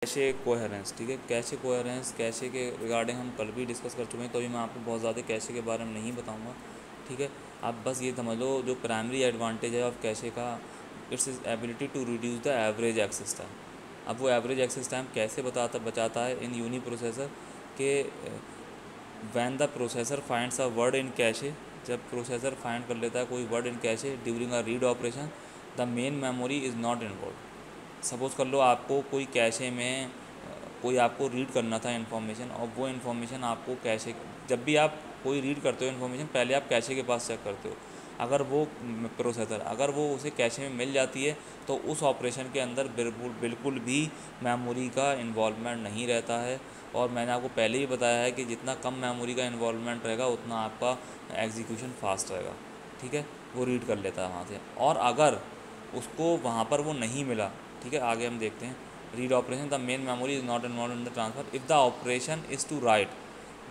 Cache coherence, ठीक है। Cache coherence, cache के रिगार्डिंग हम कल भी डिस्कस कर चुके हैं, तो अभी मैं आपको बहुत ज़्यादा कैशे के बारे में नहीं बताऊंगा, ठीक है। आप बस ये समझ लो जो प्राइमरी एडवांटेज है ऑफ कैशे का, it's ability to reduce the average access time. अब वो एवरेज एक्सेस टाइम कैसे बचाता है इन यूनी प्रोसेसर के, when the processor finds a word in cache, जब प्रोसेसर फाइंड कर लेता है कोई word in cache during a read operation, the main memory is not involve. Suppose कर लो आपको कोई कैशे में कोई आपको रीड करना था इन्फॉर्मेशन, और वो इन्फॉर्मेशन आपको कैशे, जब भी आप कोई रीड करते हो इन्फॉर्मेशन पहले आप कैशे के पास चेक करते हो। अगर वो प्रोसेसर अगर वो उसे कैशे में मिल जाती है तो उस ऑपरेशन के अंदर बिल्कुल भी मेमोरी का इन्वॉल्वमेंट नहीं रहता है। और मैंने आपको पहले ही बताया है कि जितना कम मेमोरी का इन्वॉल्वमेंट रहेगा उतना आपका एग्जीक्यूशन फास्ट रहेगा, ठीक है। वो रीड कर लेता है वहाँ से। और अगर उसको वहाँ पर वो नहीं मिला, ठीक है, आगे हम देखते हैं। Read operation, the main memory is not involve in the transfer if the operation is to write,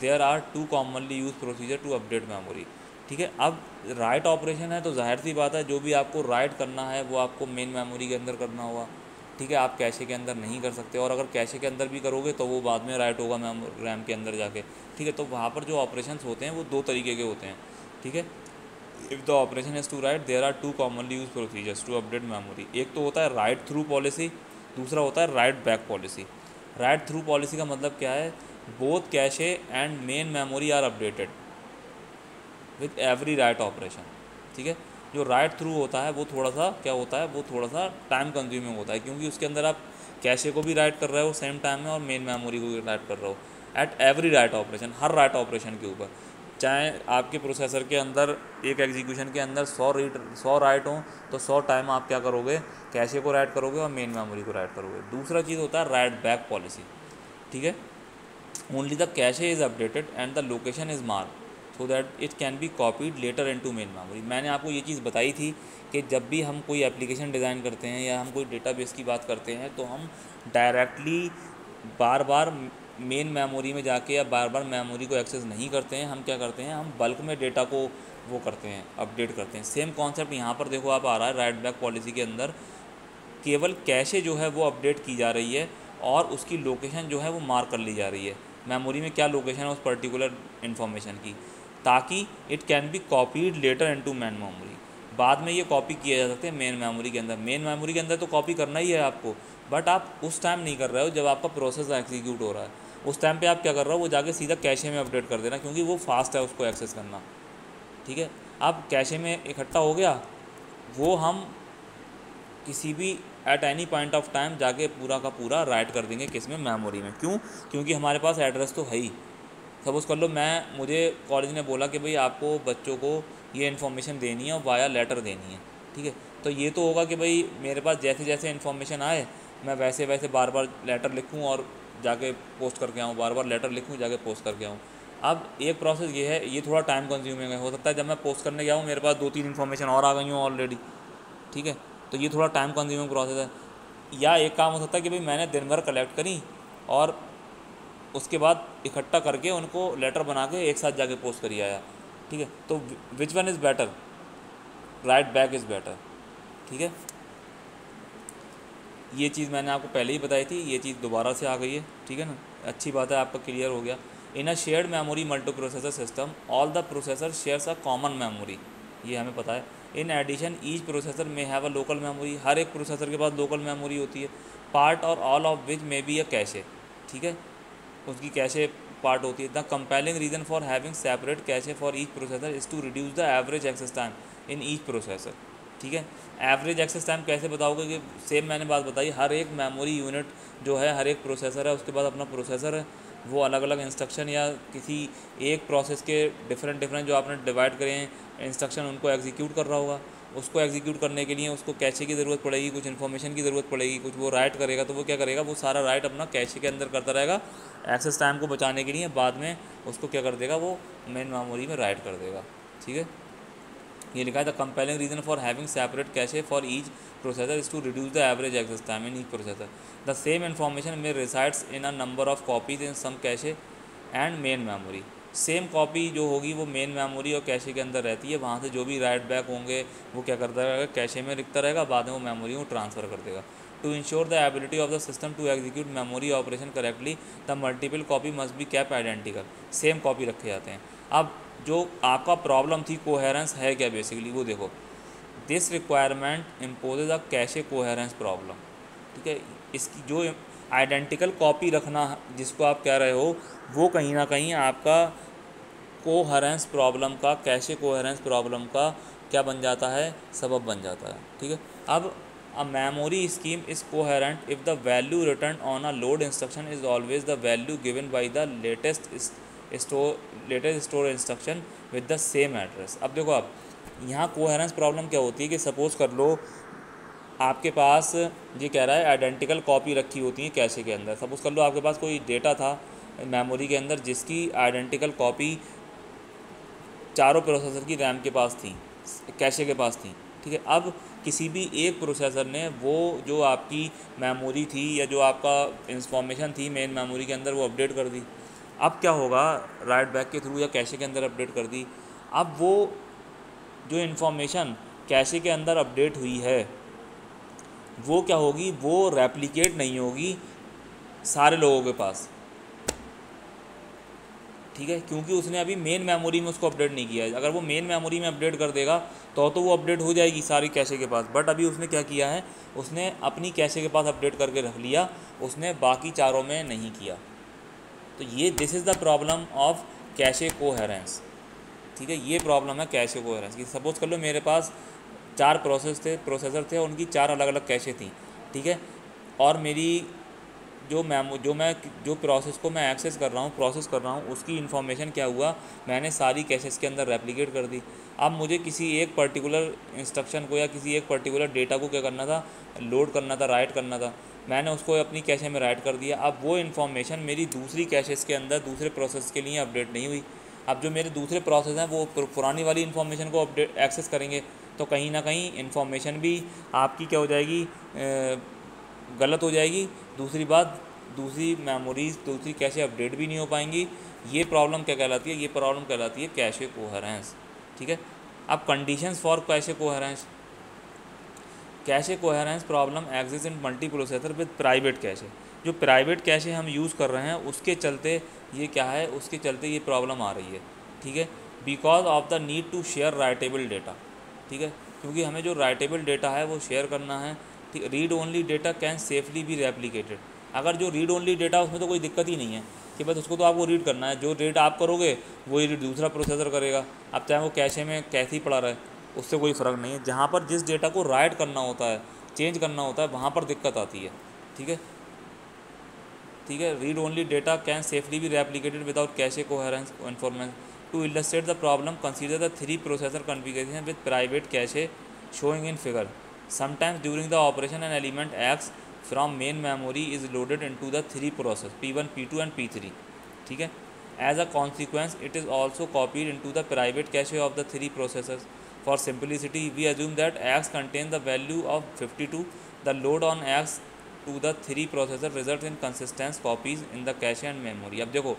there are two commonly use procedure to update memory, ठीक है। अब राइट ऑपरेशन है तो जाहिर सी बात है जो भी आपको राइट करना है वो आपको मेन मेमोरी के अंदर करना होगा, ठीक है। आप कैशे के अंदर नहीं कर सकते, और अगर कैशे के अंदर भी करोगे तो वो बाद में राइट होगा रैम के अंदर जाके, ठीक है। तो वहाँ पर जो ऑपरेशंस होते हैं वो दो तरीके के होते हैं, ठीक है। If the operation is to write, there are two commonly use procedures to update memory. एक तो होता है राइट थ्रू पॉलिसी, दूसरा होता है write back policy. Write through policy का मतलब क्या है, both cache and main memory are updated with every write operation, ठीक है। जो राइट थ्रू होता है वो थोड़ा सा क्या होता है, वो थोड़ा सा टाइम कंज्यूमिंग होता है, क्योंकि उसके अंदर आप कैशे को भी राइट कर रहे हो सेम टाइम में और मेन मेमोरी को भी राइट कर रहे हो at every write operation, her write operation के ऊपर। चाहे आपके प्रोसेसर के अंदर एक एग्जीक्यूशन के अंदर 100 राइट हों तो 100 टाइम आप क्या करोगे, कैशे को राइट करोगे और मेन मेमोरी को राइट करोगे। दूसरा चीज़ होता है राइट बैक पॉलिसी, ठीक है। Only the cache is updated and the location is marked so that it can be copied later into main memory. मैंने आपको ये चीज़ बताई थी कि जब भी हम कोई एप्लीकेशन डिज़ाइन करते हैं या हम कोई डेटाबेस की बात करते हैं तो हम डायरेक्टली बार बार मेन मेमोरी में जाके या बार बार मेमोरी को एक्सेस नहीं करते हैं। हम क्या करते हैं, हम बल्क में डेटा को वो करते हैं, अपडेट करते हैं। सेम कॉन्सेप्ट यहाँ पर देखो आप आ रहा है राइट बैक पॉलिसी के अंदर। केवल कैशे जो है वो अपडेट की जा रही है और उसकी लोकेशन जो है वो मार्क कर ली जा रही है, मेमोरी में क्या लोकेशन है उस पर्टिकुलर इन्फॉर्मेशन की, ताकि it can be copied later into main memory. बाद में ये कॉपी किए जा सकते हैं मेन मेमोरी के अंदर। मेन मेमोरी के अंदर तो कॉपी करना ही है आपको, बट आप उस टाइम नहीं कर रहे हो जब आपका प्रोसेस एग्जीक्यूट हो रहा है। उस टाइम पे आप क्या कर रहे हो, वो जाके सीधा कैशे में अपडेट कर देना, क्योंकि वो फास्ट है उसको एक्सेस करना, ठीक है। अब कैशे में इकट्ठा हो गया, वो हम किसी भी at any point of time जाके पूरा का पूरा राइट कर देंगे किस में, मेमोरी में। क्यों, क्योंकि हमारे पास एड्रेस तो है ही। सपोज़ कर लो मुझे कॉलेज ने बोला कि भाई आपको बच्चों को ये इन्फॉर्मेशन देनी है और वाया लेटर देनी है, ठीक है। तो ये तो होगा कि भाई मेरे पास जैसे जैसे इन्फॉर्मेशन आए मैं वैसे वैसे बार बार लेटर लिखूँ और जाके पोस्ट करके आऊँ, बार बार लेटर लिखूँ जाके पोस्ट करके आऊँ। अब एक प्रोसेस ये है, ये थोड़ा टाइम कंज्यूमिंग है। हो सकता है जब मैं पोस्ट करने गया हूँ मेरे पास 2-3 इन्फॉर्मेशन और आ गई हूँ ऑलरेडी, ठीक है। तो ये थोड़ा टाइम कंज्यूमिंग प्रोसेस है। या एक काम हो सकता है कि भाई मैंने दिन भर कलेक्ट करी और उसके बाद इकट्ठा करके उनको लेटर बना के एक साथ जाके पोस्ट करी आया, ठीक है। तो which one is better, right back is better, ठीक है। ये चीज़ मैंने आपको पहले ही बताई थी, ये चीज़ दोबारा से आ गई है, ठीक है ना। अच्छी बात है, आपका क्लियर हो गया। In a shared memory multi processor system all the processor shares a common memory, ये हमें पता है। इन एडिशन ईच प्रोसेसर में हैव अ लोकल मेमोरी, हर एक प्रोसेसर के पास लोकल मेमोरी होती है। Part or all of which may be a cache, ठीक है, उसकी कैशे पार्ट होती है। The compelling reason for having separate cache for each processor is to reduce the average access time in each processor, ठीक है। Average access time कैसे बताओगे, कि सेम मैंने बात बताई, हर एक मेमोरी यूनिट जो है, हर एक प्रोसेसर है, उसके बाद अपना प्रोसेसर है, वो अलग अलग इंस्ट्रक्शन या किसी एक प्रोसेस के डिफरेंट जो आपने डिवाइड करे हैं इंस्ट्रक्शन उनको एग्जीक्यूट कर रहा होगा। उसको एग्जीक्यूट करने के लिए उसको कैशे की ज़रूरत पड़ेगी, कुछ इन्फॉर्मेशन की ज़रूरत पड़ेगी, कुछ वो राइट करेगा। तो वो क्या करेगा, वो सारा राइट अपना कैशे के अंदर करता रहेगा एक्सेस टाइम को बचाने के लिए। बाद में उसको क्या कर देगा, वो मेन मेमोरी में राइट कर देगा, ठीक है। ये लिखा है the compelling reason for having separate cache for each processor is to reduce the average access time in each processor. The same information में resides in a number of copies in some cache and main memory. Same copy जो होगी वो main memory और cache के अंदर रहती है। वहाँ से जो भी राइट बैक होंगे वो क्या करता रहेगा, कैशे में लिखता रहेगा, बाद में वो मेमोरी को ट्रांसफ़र कर देगा। To ensure the ability of the system to execute memory operation correctly the multiple copy must be kept identical, same copy रखे जाते हैं। अब जो आपका प्रॉब्लम थी कोहेरेंस है क्या बेसिकली, वो देखो, this requirement imposes a cache coherence problem, ठीक है। इसकी जो आइडेंटिकल कॉपी रखना जिसको आप कह रहे हो, वो कहीं ना कहीं आपका कोहेरेंस प्रॉब्लम का, कैशे कोहेरेंस प्रॉब्लम का क्या बन जाता है, सबब बन जाता है, ठीक है। अब a memory scheme is coherent if the value return on a load instruction is always the value given by the latest store instruction with the same address. अब देखो, आप यहाँ कोहेरेंस प्रॉब्लम क्या होती है कि सपोज कर लो आपके पास ये कह रहा है आइडेंटिकल कॉपी रखी होती है कैशे के अंदर। सपोज कर लो आपके पास कोई डेटा था मेमोरी के अंदर जिसकी आइडेंटिकल कॉपी चारों प्रोसेसर की रैम के पास थी, कैशे के पास थी, ठीक है। अब किसी भी एक प्रोसेसर ने वो जो आपकी मेमोरी थी या जो आपका इंफॉर्मेशन थी मेन मेमोरी के अंदर वो अपडेट कर दी। अब क्या होगा, राइट बैक के थ्रू या कैशे के अंदर अपडेट कर दी। अब वो जो इन्फॉर्मेशन कैशे के अंदर अपडेट हुई है वो क्या होगी, वो रेप्लिकेट नहीं होगी सारे लोगों के पास, ठीक है, क्योंकि उसने अभी मेन मेमोरी में उसको अपडेट नहीं किया है। अगर वो मेन मेमोरी में अपडेट कर देगा तो वो अपडेट हो जाएगी सारी कैशे के पास, बट अभी उसने क्या किया है, उसने अपनी कैशे के पास अपडेट करके रख लिया, उसने बाकी चारों में नहीं किया। तो ये this is the problem of cache coherence, ठीक है। ये प्रॉब्लम है कैशे कोहेरेंस की। सपोज कर लो मेरे पास 4 प्रोसेसर थे, उनकी 4 अलग अलग कैशे थी, ठीक है। और मेरी जो प्रोसेस को मैं एक्सेस कर रहा हूँ, प्रोसेस कर रहा हूँ, उसकी इन्फॉर्मेशन क्या हुआ, मैंने सारी कैशेस के अंदर रेप्लिकेट कर दी। अब मुझे किसी एक पर्टिकुलर इंस्ट्रक्शन को या किसी एक पर्टिकुलर डेटा को क्या करना था, लोड करना था, राइट करना था, मैंने उसको अपनी कैशे में राइट कर दिया। अब वो इन्फॉर्मेशन मेरी दूसरी कैशेस के अंदर दूसरे प्रोसेस के लिए अपडेट नहीं हुई। अब जो मेरे दूसरे प्रोसेस हैं वो पुरानी वाली इन्फॉर्मेशन को अपडेट एक्सेस करेंगे, तो कहीं ना कहीं इन्फॉर्मेशन भी आपकी क्या हो जाएगी, गलत हो जाएगी। दूसरी बात, दूसरी मेमोरीज, दूसरी कैशे अपडेट भी नहीं हो पाएंगी। ये प्रॉब्लम क्या कहलाती है, ये प्रॉब्लम कहलाती है कैशे कोहेरेंस, ठीक है। अब conditions for cache coherence, cache coherence problem exist in multi processor with private cache. जो प्राइवेट कैशे हम यूज़ कर रहे हैं उसके चलते ये क्या है, उसके चलते ये प्रॉब्लम आ रही है, ठीक है। Because of the need to share writable data, ठीक है, क्योंकि हमें जो राइटेबल डेटा है वो शेयर करना है, ठीक। Read only data can safely be replicated. अगर जो रीड ओनली डेटा उसमें तो कोई दिक्कत ही नहीं है कि बस उसको तो आपको रीड करना है, जो रीड आप करोगे वही रीड दूसरा प्रोसेसर करेगा। अब चाहे वो कैशे में कैसे ही पड़ा रहे, उससे कोई फ़र्क नहीं है। जहाँ पर जिस डेटा को राइट करना होता है, चेंज करना होता है, वहाँ पर दिक्कत आती है, ठीक है, ठीक है। Read only data can safely be replicated without cache coherence information. To illustrate the problem consider the 3 processor configuration with private cache showing in figure. Sometimes during the operation an element X from main memory is loaded into the 3 process P1, P2 and P3, ठीक है। As a consequence it is also copied into the private cache of the 3 processors. For simplicity we assume that X contains the value of 52. The load on X to the 3 processor results in consistent copies in the cache and memory. अब देखो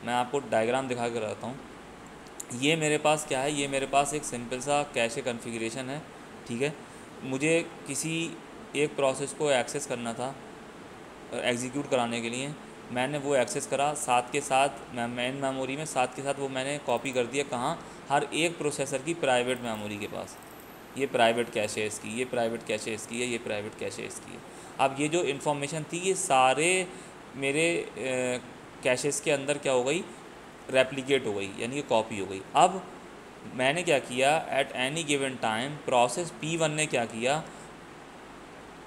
मैं आपको diagram दिखा कर रहता हूँ। ये मेरे पास क्या है, ये मेरे पास एक सिंपल सा कैशे कॉन्फ़िगरेशन है, ठीक है। मुझे किसी एक प्रोसेस को एक्सेस करना था, एग्जीक्यूट कराने के लिए मैंने वो एक्सेस करा, साथ के साथ मेन मेमोरी में साथ के साथ वो मैंने कॉपी कर दिया कहाँ, हर एक प्रोसेसर की प्राइवेट मेमोरी के पास। ये प्राइवेट कैशे इसकी, ये प्राइवेट कैशे इसकी है, ये प्राइवेट कैशे इसकी है। अब ये जो इन्फॉर्मेशन थी ये सारे मेरे कैशेस के अंदर क्या हो गई, रेप्लिकेट हो गई, यानी कि कॉपी हो गई। अब मैंने क्या किया, at any given time process P1 ने क्या किया,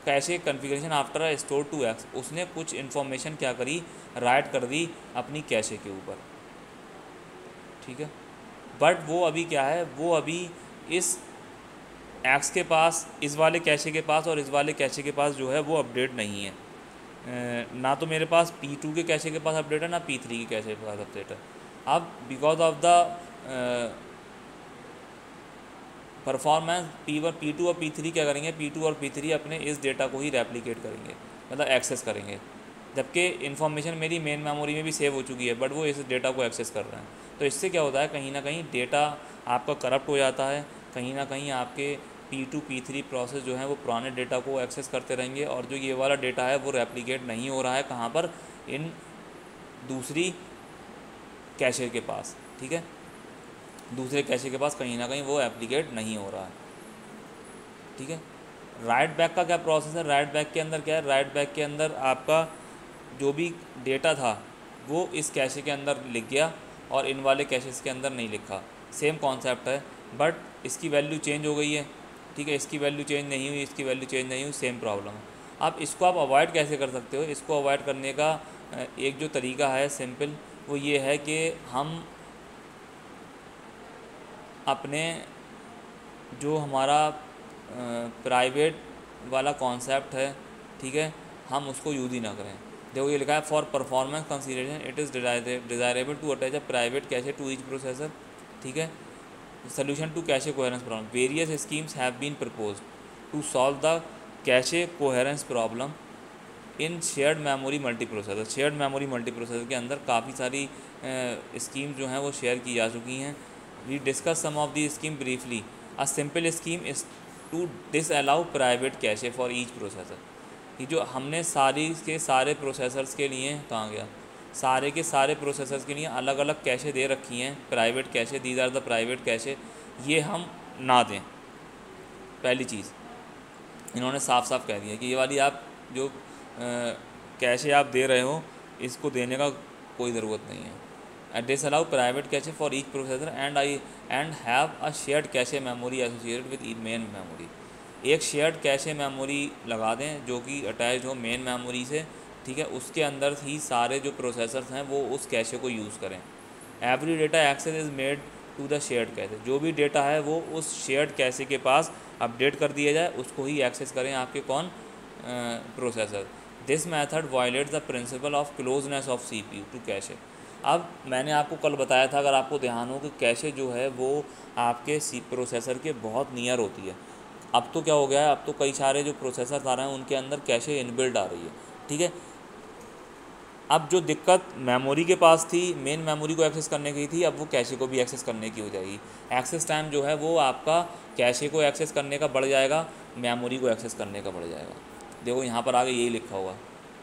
cache configuration after store to X, उसने कुछ इन्फॉर्मेशन क्या करी, राइट कर दी अपनी कैशे के ऊपर, ठीक है। बट वो अभी क्या है, वो अभी इस एक्स के पास, इस वाले कैशे के पास और इस वाले कैशे के पास जो है वो अपडेट नहीं है। ना तो मेरे पास P2 के कैशे के पास अपडेट है, ना P3 के कैशे के पास अपडेट है। अब because of the performance P1, P2 और P3 क्या करेंगे, P2 और P3 अपने इस डेटा को ही रेप्लिकेट करेंगे, मतलब एक्सेस करेंगे, जबकि इन्फॉर्मेशन मेरी मेन मेमोरी में भी सेव हो चुकी है, बट वो इस डेटा को एक्सेस कर रहे हैं। तो इससे क्या होता है, कहीं ना कहीं डेटा आपका करप्ट हो जाता है, कहीं ना कहीं आपके P2 P3 प्रोसेस जो है वो पुराने डेटा को एक्सेस करते रहेंगे, और जो ये वाला डेटा है वो रेप्लिकेट नहीं हो रहा है कहाँ पर, इन दूसरी कैशे के पास, ठीक है, दूसरे कैशे के पास कहीं ना कहीं वो एप्लीकेट नहीं हो रहा है, ठीक है। राइट बैक का क्या प्रोसेस है, राइट बैक के अंदर क्या है, राइट बैक के अंदर आपका जो भी डेटा था वो इस कैशे के अंदर लिख गया और इन वाले कैशेस के अंदर नहीं लिखा, सेम कॉन्सेप्ट है, बट इसकी वैल्यू चेंज हो गई है, ठीक है, इसकी वैल्यू चेंज नहीं हुई, इसकी वैल्यू चेंज नहीं हुई, सेम प्रॉब्लम है। अब इसको आप अवॉइड कैसे कर सकते हो, इसको अवॉइड करने का एक जो तरीका है सिंपल, वो ये है कि हम अपने जो हमारा प्राइवेट वाला कॉन्सेप्ट है, ठीक है, हम उसको यूज़ ही ना करें। देखो ये लिखा है for performance consideration it is desirable to attach a private cache to each processor, ठीक है। Solution to cache coherence problem, various schemes have been proposed to solve the cache coherence problem in shared memory multi processor. Shared memory multi processor के अंदर काफ़ी सारी scheme जो हैं वो share की जा चुकी हैं। We discuss some of the scheme briefly. A simple scheme is to disallow private cache for each processor. ये जो हमने सारी के सारे प्रोसेसर्स के लिए, कहाँ गया, सारे के सारे प्रोसेसर्स के लिए अलग अलग कैशे दे रखी हैं, private cache, these are the private cache, ये हम ना दें। पहली चीज़ इन्होंने साफ साफ कह दिया कि ये वाली आप जो कैशे आप दे रहे हो इसको देने का कोई ज़रूरत नहीं है। Disallow private cache for each processor and have a shared cache memory associated with main memory. एक शेयर्ड कैशे मेमोरी लगा दें जो कि अटैच हो मेन मेमोरी से, ठीक है, उसके अंदर ही सारे जो प्रोसेसर्स हैं वो उस कैशे को यूज़ करें। Every data access is made to the shared cache, जो भी डेटा है वो उस शेयर्ड कैशे के पास अपडेट कर दिया जाए, उसको ही एक्सेस करें आपके कौन, processor. This method violates the principle of closeness of CPU to cache. अब मैंने आपको कल बताया था, अगर आपको ध्यान हो, कि कैशे जो है वो आपके प्रोसेसर के बहुत नियर होती है। अब तो क्या हो गया है, अब तो कई सारे जो प्रोसेसर आ रहे हैं उनके अंदर कैशे इनबिल्ट आ रही है, ठीक है। अब जो दिक्कत मेमोरी के पास थी, मेन मेमोरी को एक्सेस करने की थी, अब वो कैशे को भी एक्सेस करने की हो जाएगी। एक्सेस टाइम जो है वो आपका कैशे को एक्सेस करने का बढ़ जाएगा, मेमोरी को एक्सेस करने का बढ़ जाएगा। देखो यहाँ पर आगे यही लिखा होगा,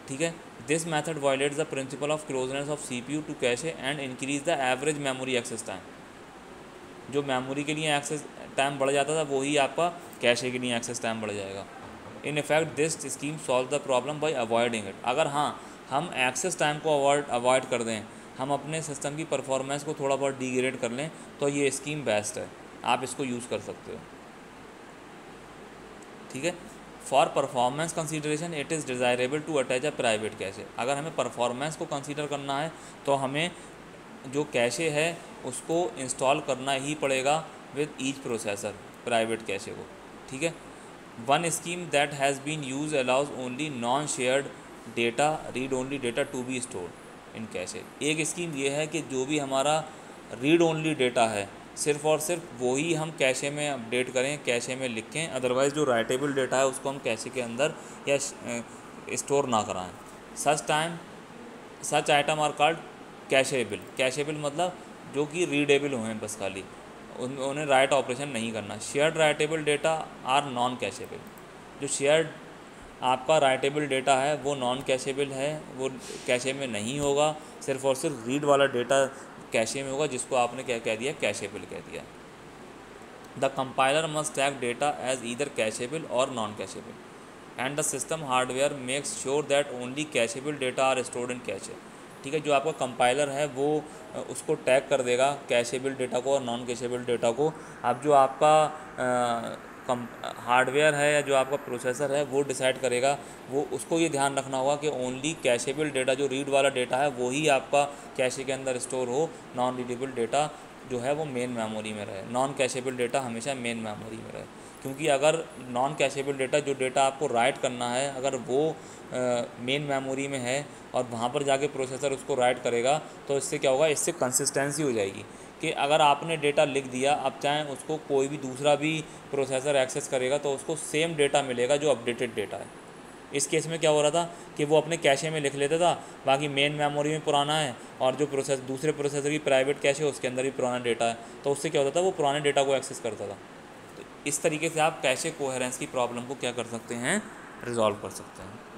ठीक है। This method violates the principle of closeness of CPU to cache and increase the average memory access time. जो मेमोरी के लिए एक्सेस टाइम बढ़ जाता था वही आपका कैशे के लिए एक्सेस टाइम बढ़ जाएगा। In effect this scheme solve the problem bye avoiding it. अगर हाँ हम एक्सेस टाइम को अवॉइड कर दें, हम अपने सिस्टम की परफॉर्मेंस को थोड़ा बहुत डिग्रेड कर लें, तो ये स्कीम बेस्ट है, आप इसको यूज़ कर सकते हो, ठीक है। For performance consideration it is desirable to attach a private cache. अगर हमें परफॉर्मेंस को कंसीडर करना है तो हमें जो कैशे है उसको इंस्टॉल करना ही पड़ेगा with each processor, private cache को, ठीक है। One scheme that has been use allows only non shared data, read only data to be stored in cache. एक स्कीम ये है कि जो भी हमारा रीड ओनली डेटा है सिर्फ़ और सिर्फ वही हम कैशे में अपडेट करें, कैशे में लिखें, अदरवाइज़ जो राइटेबल डेटा है उसको हम कैशे के अंदर या स्टोर ना कराएं। Such item are called cacheable. Cacheable मतलब जो कि रीडेबल हुए हैं, बस खाली उन्हें राइट ऑपरेशन नहीं करना। Shared writable data are non cacheable. जो शेयर्ड आपका राइटेबल डेटा है वो नॉन कैशेबल है, वो कैशे में नहीं होगा, सिर्फ और सिर्फ रीड वाला डेटा कैशे में होगा, जिसको आपने क्या कह दिया, कैशेबल कह दिया। The compiler must tag data as either cacheable और non cacheable and the system hardware makes sure that only cacheable data are stored in cache. ठीक है, जो आपका कंपाइलर है वो उसको टैग कर देगा कैशेबल डेटा को और नॉन कैशेबल डेटा को। अब जो आपका हार्डवेयर है या जो आपका प्रोसेसर है वो डिसाइड करेगा, वो उसको ये ध्यान रखना होगा कि ओनली कैशेबल डेटा, जो रीड वाला डेटा है वही आपका कैशे के अंदर स्टोर हो, नॉन रीडेबल डेटा जो है वो मेन मेमोरी में रहे, नॉन कैशेबल डेटा हमेशा मेन मेमोरी में रहे। क्योंकि अगर नॉन कैशेबल डेटा, जो डेटा आपको राइट करना है, अगर वो मेन मेमोरी में है और वहाँ पर जाके प्रोसेसर उसको राइट करेगा, तो इससे क्या होगा, इससे कंसिस्टेंसी हो जाएगी कि अगर आपने डेटा लिख दिया, अब चाहे उसको कोई भी दूसरा भी प्रोसेसर एक्सेस करेगा तो उसको सेम डेटा मिलेगा जो अपडेटेड डेटा है। इस केस में क्या हो रहा था कि वो अपने कैशे में लिख लेता था, बाकी मेन मेमोरी में पुराना है और जो दूसरे प्रोसेसर की प्राइवेट कैशे है उसके अंदर भी पुराना डेटा है, तो उससे क्या होता था, वो पुराने डेटा को एक्सेस करता था। तो इस तरीके से आप कैशे कोहेरेंस की प्रॉब्लम को क्या कर सकते हैं, रिजॉल्व कर सकते हैं।